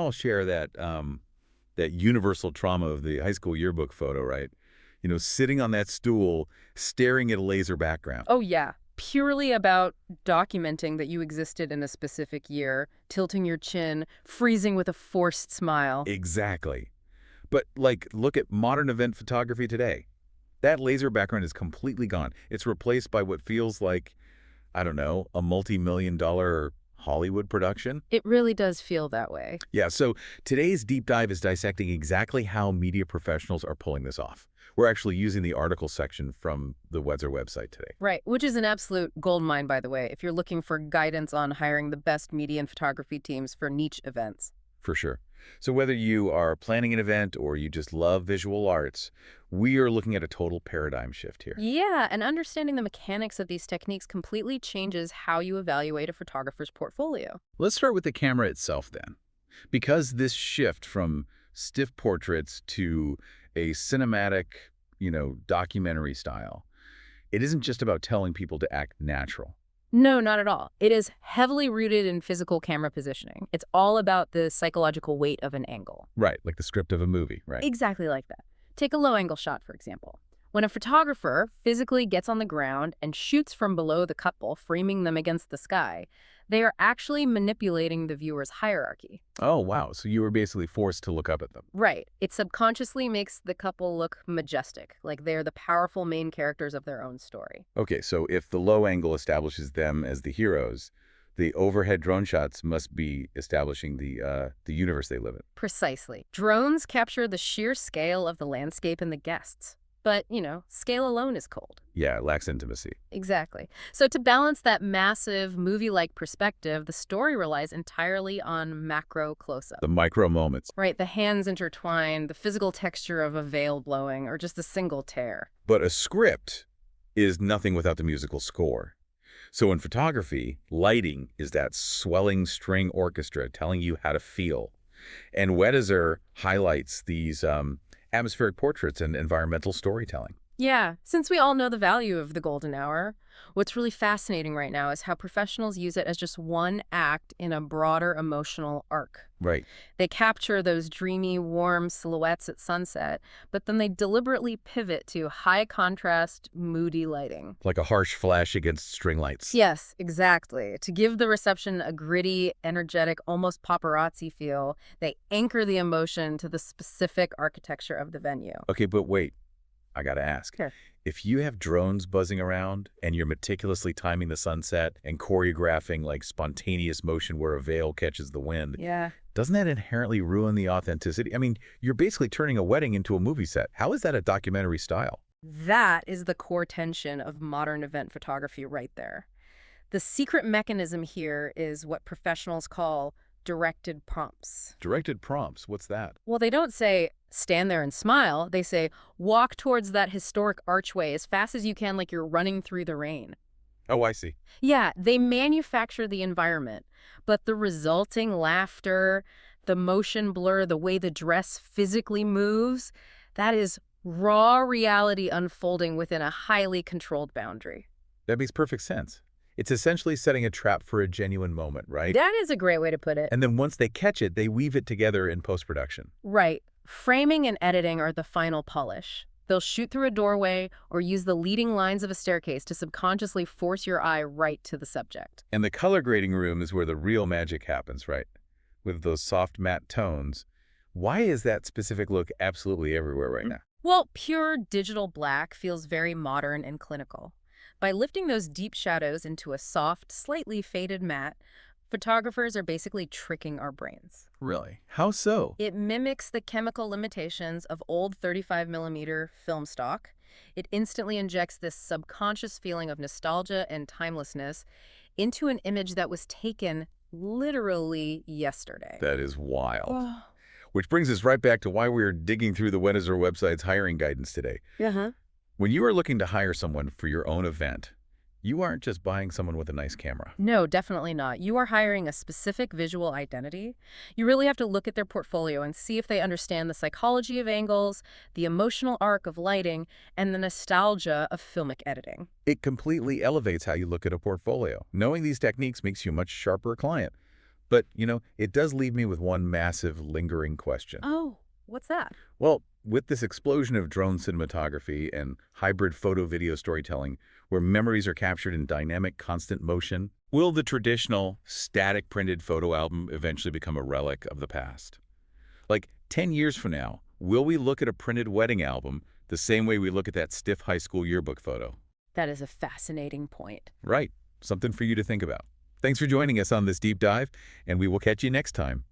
all share that universal trauma of the high school yearbook photo, right? You know, sitting on that stool, staring at a laser background. Oh, yeah. Purely about documenting that you existed in a specific year, tilting your chin, freezing with a forced smile. Exactly. But, like, look at modern event photography today. That laser background is completely gone. It's replaced by what feels like, I don't know, a multi-million-dollar Hollywood production. It really does feel that way. Yeah, so today's deep dive is dissecting exactly how media professionals are pulling this off. We're actually using the article section from the Weddizer website today. Right, which is an absolute goldmine, by the way, if you're looking for guidance on hiring the best media and photography teams for niche events. For sure. So whether you are planning an event or you just love visual arts, we are looking at a total paradigm shift here. Yeah, and understanding the mechanics of these techniques completely changes how you evaluate a photographer's portfolio. Let's start with the camera itself then. Because this shift from stiff portraits to a cinematic, documentary style, it isn't just about telling people to act natural. No, not at all. It is heavily rooted in physical camera positioning. It's all about the psychological weight of an angle. Right, like the script of a movie, right? Exactly like that. Take a low-angle shot, for example. When a photographer physically gets on the ground and shoots from below the couple, framing them against the sky, they are actually manipulating the viewer's hierarchy. Oh, wow. So you were basically forced to look up at them. Right. It subconsciously makes the couple look majestic, like they're the powerful main characters of their own story. Okay, so if the low angle establishes them as the heroes, the overhead drone shots must be establishing the universe they live in. Precisely. Drones capture the sheer scale of the landscape and the guests. But, scale alone is cold. Yeah, it lacks intimacy. Exactly. So to balance that massive movie-like perspective, the story relies entirely on macro close-up. The micro moments. Right, the hands intertwined, the physical texture of a veil blowing, or just a single tear. But a script is nothing without the musical score. So in photography, lighting is that swelling string orchestra telling you how to feel. And Weddizer highlights these atmospheric portraits and environmental storytelling. Yeah, since we all know the value of the golden hour, what's really fascinating right now is how professionals use it as just one act in a broader emotional arc. Right. They capture those dreamy, warm silhouettes at sunset, but then they deliberately pivot to high-contrast, moody lighting. Like a harsh flash against string lights. Yes, exactly. To give the reception a gritty, energetic, almost paparazzi feel, they anchor the emotion to the specific architecture of the venue. Okay, but wait. I gotta ask. Sure. If you have drones buzzing around and you're meticulously timing the sunset and choreographing like spontaneous motion where a veil catches the wind, Yeah. doesn't that inherently ruin the authenticity? I mean, you're basically turning a wedding into a movie set. How is that a documentary style? That is the core tension of modern event photography right there. The secret mechanism here is what professionals call directed prompts. Directed prompts, what's that? Well, they don't say, stand there and smile. They say, walk towards that historic archway as fast as you can like you're running through the rain. Oh, I see. Yeah, they manufacture the environment, but the resulting laughter, the motion blur, the way the dress physically moves, that is raw reality unfolding within a highly controlled boundary. That makes perfect sense. It's essentially setting a trap for a genuine moment, right? That is a great way to put it. And then once they catch it, they weave it together in post-production. Right. Framing and editing are the final polish. They'll shoot through a doorway or use the leading lines of a staircase to subconsciously force your eye right to the subject. And the color grading room is where the real magic happens, right? With those soft matte tones. Why is that specific look absolutely everywhere right now? Well, pure digital black feels very modern and clinical. By lifting those deep shadows into a soft, slightly faded matte, photographers are basically tricking our brains. Really? How so? It mimics the chemical limitations of old 35mm film stock. It instantly injects this subconscious feeling of nostalgia and timelessness into an image that was taken literally yesterday. That is wild. Which brings us right back to why we're digging through the Weddizer website's hiring guidance today. Uh-huh. When you are looking to hire someone for your own event, you aren't just buying someone with a nice camera. No, definitely not. You are hiring a specific visual identity. You really have to look at their portfolio and see if they understand the psychology of angles, the emotional arc of lighting, and the nostalgia of filmic editing. It completely elevates how you look at a portfolio. Knowing these techniques makes you a much sharper client. But, it does leave me with one massive lingering question. Oh, what's that? Well, with this explosion of drone cinematography and hybrid photo-video storytelling, where memories are captured in dynamic, constant motion, will the traditional, static printed photo album eventually become a relic of the past? Like, 10 years from now, will we look at a printed wedding album the same way we look at that stiff high school yearbook photo? That is a fascinating point. Right. Something for you to think about. Thanks for joining us on this deep dive, and we will catch you next time.